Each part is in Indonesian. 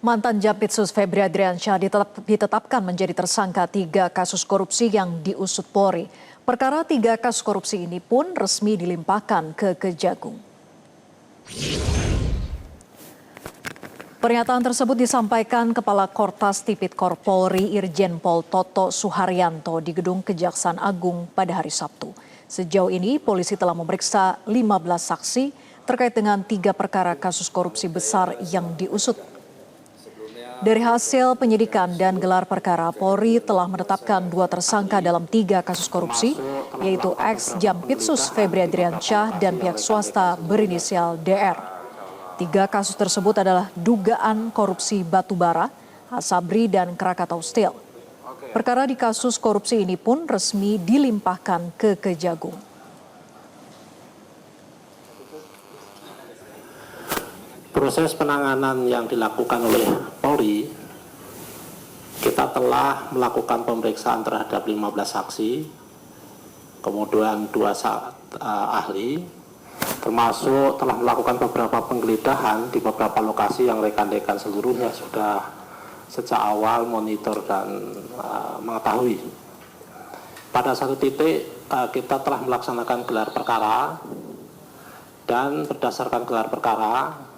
Mantan Jampitsus Febri Adriansyah ditetapkan menjadi tersangka 3 kasus korupsi yang diusut Polri. Perkara 3 kasus korupsi ini pun resmi dilimpahkan ke Kejagung. Pernyataan tersebut disampaikan Kepala Kortas Tipikor Polri Irjen Pol Toto Suharyanto di Gedung Kejaksaan Agung pada hari Sabtu. Sejauh ini polisi telah memeriksa 15 saksi terkait dengan 3 perkara kasus korupsi besar yang diusut. Dari hasil penyidikan dan gelar perkara, Polri telah menetapkan 2 tersangka dalam 3 kasus korupsi, yaitu ex-Jampitsus Febri Adriansyah dan pihak swasta berinisial DR. 3 kasus tersebut adalah dugaan korupsi batubara, Asabri, dan Krakatau Steel. Perkara di kasus korupsi ini pun resmi dilimpahkan ke Kejagung. Proses penanganan yang dilakukan oleh Polri, kita telah melakukan pemeriksaan terhadap 15 saksi, kemudian 2 ahli, termasuk telah melakukan beberapa penggeledahan di beberapa lokasi yang rekan-rekan seluruhnya sudah sejak awal monitor dan mengetahui. Pada satu titik kita telah melaksanakan gelar perkara, dan berdasarkan gelar perkara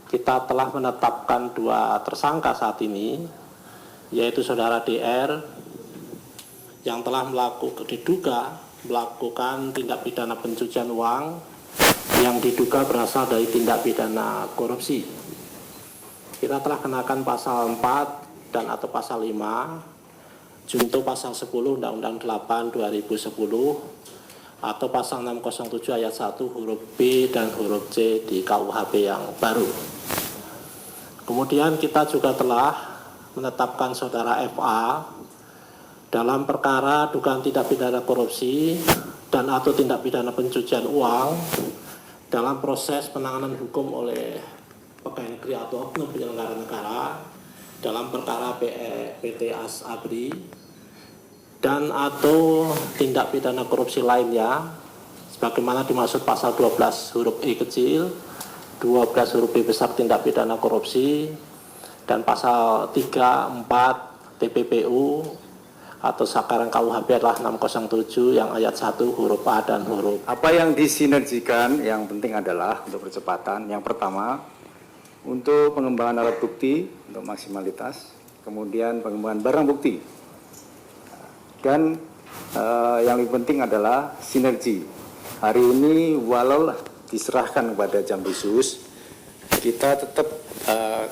kita telah menetapkan 2 tersangka saat ini, yaitu saudara DR yang telah diduga melakukan tindak pidana pencucian uang yang diduga berasal dari tindak pidana korupsi. Kita telah kenakan pasal 4 dan atau pasal 5, junto pasal 10 Undang-Undang 8 2010 atau pasal 607 ayat 1 huruf B dan huruf C di KUHP yang baru. Kemudian kita juga telah menetapkan saudara FA dalam perkara dugaan tindak pidana korupsi dan atau tindak pidana pencucian uang dalam proses penanganan hukum oleh pegawai negeri atau oknum penyelenggara negara dalam perkara PT Asabri dan atau tindak pidana korupsi lainnya sebagaimana dimaksud pasal 12 huruf E kecil, 12 huruf B besar tindak pidana korupsi, dan pasal 3, 4 TPPU atau sekarang KUHP adalah 607 yang ayat 1 huruf A dan huruf. Apa yang disinergikan yang penting adalah untuk percepatan, yang pertama untuk pengembangan alat bukti untuk maksimalitas, kemudian pengembangan barang bukti, dan yang lebih penting adalah sinergi. Hari ini walau diserahkan kepada Jampitsus, kita tetap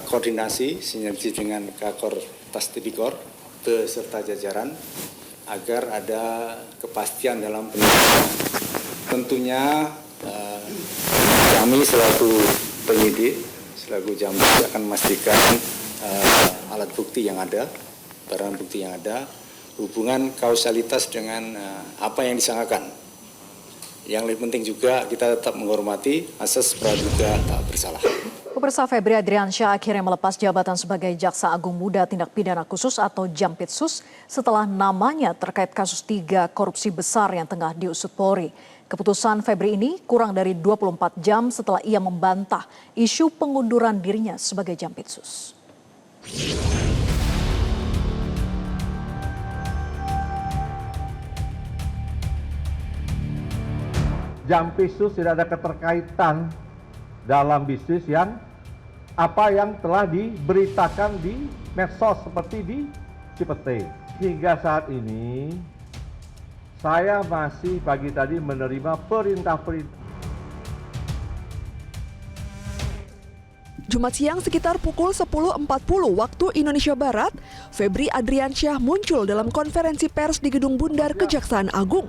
koordinasi sinergi dengan Kakor Tas Tipikor beserta jajaran agar ada kepastian dalam penyelidikan. Tentunya kami selaku penyidik, selaku Jampitsus akan memastikan alat bukti yang ada, barang bukti yang ada, hubungan kausalitas dengan apa yang disangkakan. Yang lebih penting juga kita tetap menghormati asas praduga tak bersalah. Pemirsa, Febri Adriansyah akhirnya melepas jabatan sebagai Jaksa Agung Muda Tindak Pidana Khusus atau Jampitsus setelah namanya terkait kasus 3 korupsi besar yang tengah diusut Polri. Keputusan Febri ini kurang dari 24 jam setelah ia membantah isu pengunduran dirinya sebagai Jampitsus. Jampitsus tidak ada keterkaitan dalam bisnis yang apa yang telah diberitakan di medsos seperti di Cipete. Hingga saat ini saya masih pagi tadi menerima perintah-perintah. Jumat siang sekitar pukul 10.40 waktu Indonesia Barat, Febri Adriansyah muncul dalam konferensi pers di Gedung Bundar Kejaksaan Agung.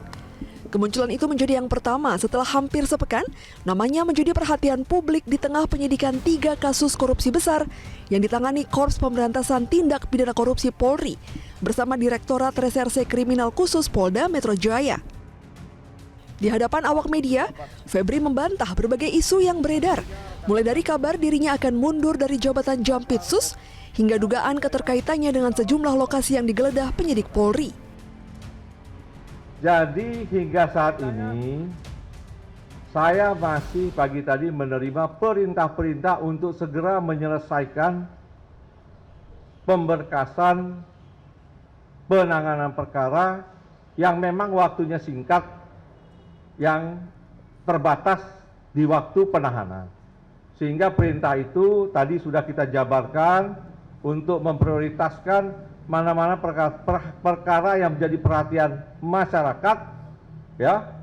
Kemunculan itu menjadi yang pertama setelah hampir sepekan namanya menjadi perhatian publik di tengah penyidikan 3 kasus korupsi besar yang ditangani Korps Pemberantasan Tindak Pidana Korupsi Polri bersama Direktorat Reserse Kriminal Khusus Polda Metro Jaya. Di hadapan awak media, Febri membantah berbagai isu yang beredar, mulai dari kabar dirinya akan mundur dari jabatan Jampitsus hingga dugaan keterkaitannya dengan sejumlah lokasi yang digeledah penyidik Polri. Jadi hingga saat ini saya masih pagi tadi menerima perintah-perintah untuk segera menyelesaikan pemberkasan penanganan perkara yang memang waktunya singkat, yang terbatas di waktu penahanan. Sehingga perintah itu tadi sudah kita jabarkan untuk memprioritaskan mana-mana perkara yang menjadi perhatian masyarakat, ya,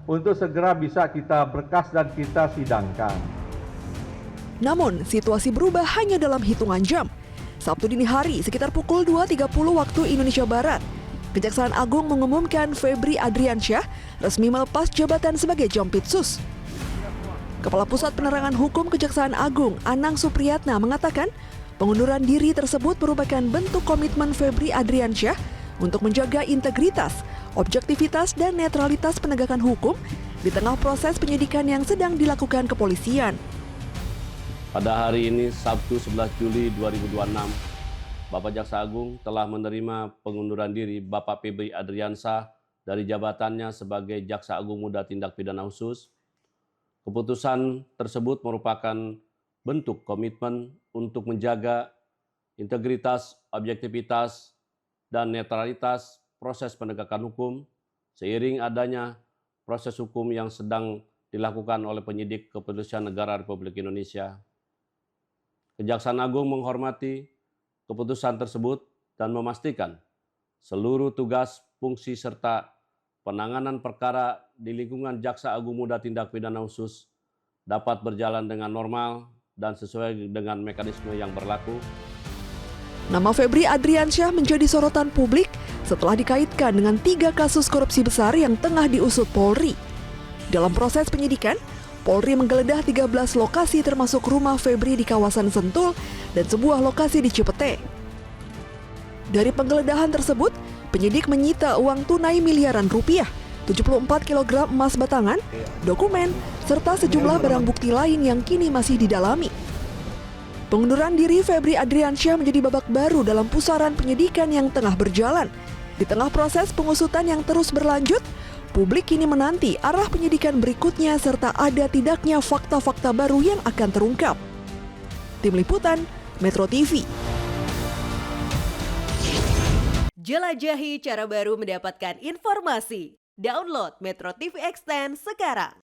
untuk segera bisa kita berkas dan kita sidangkan. Namun, situasi berubah hanya dalam hitungan jam. Sabtu dini hari, sekitar pukul 2.30 waktu Indonesia Barat, Kejaksaan Agung mengumumkan Febri Adriansyah resmi melepas jabatan sebagai Jampitsus. Kepala Pusat Penerangan Hukum Kejaksaan Agung, Anang Supriyatna, mengatakan pengunduran diri tersebut merupakan bentuk komitmen Febri Adriansyah untuk menjaga integritas, objektivitas, dan netralitas penegakan hukum di tengah proses penyidikan yang sedang dilakukan kepolisian. Pada hari ini, Sabtu 11 Juli 2026, Bapak Jaksa Agung telah menerima pengunduran diri Bapak Febri Adriansyah dari jabatannya sebagai Jaksa Agung Muda Tindak Pidana Khusus. Keputusan tersebut merupakan bentuk komitmen untuk menjaga integritas, objektivitas, dan netralitas proses penegakan hukum seiring adanya proses hukum yang sedang dilakukan oleh penyidik Kepolisian Negara Republik Indonesia. Kejaksaan Agung menghormati keputusan tersebut dan memastikan seluruh tugas, fungsi, serta penanganan perkara di lingkungan Jaksa Agung Muda Tindak Pidana Khusus dapat berjalan dengan normal dan sesuai dengan mekanisme yang berlaku. Nama Febri Adriansyah menjadi sorotan publik setelah dikaitkan dengan 3 kasus korupsi besar yang tengah diusut Polri. Dalam proses penyidikan, Polri menggeledah 13 lokasi termasuk rumah Febri di kawasan Sentul dan sebuah lokasi di Cipete. Dari penggeledahan tersebut, penyidik menyita uang tunai miliaran rupiah, 74 kg emas batangan, dokumen, serta sejumlah barang bukti lain yang kini masih didalami. Pengunduran diri Febri Adriansyah menjadi babak baru dalam pusaran penyidikan yang tengah berjalan. Di tengah proses pengusutan yang terus berlanjut, publik kini menanti arah penyidikan berikutnya serta ada tidaknya fakta-fakta baru yang akan terungkap. Tim Liputan, Metro TV. Jelajahi cara baru mendapatkan informasi. Download Metro TV Extend sekarang.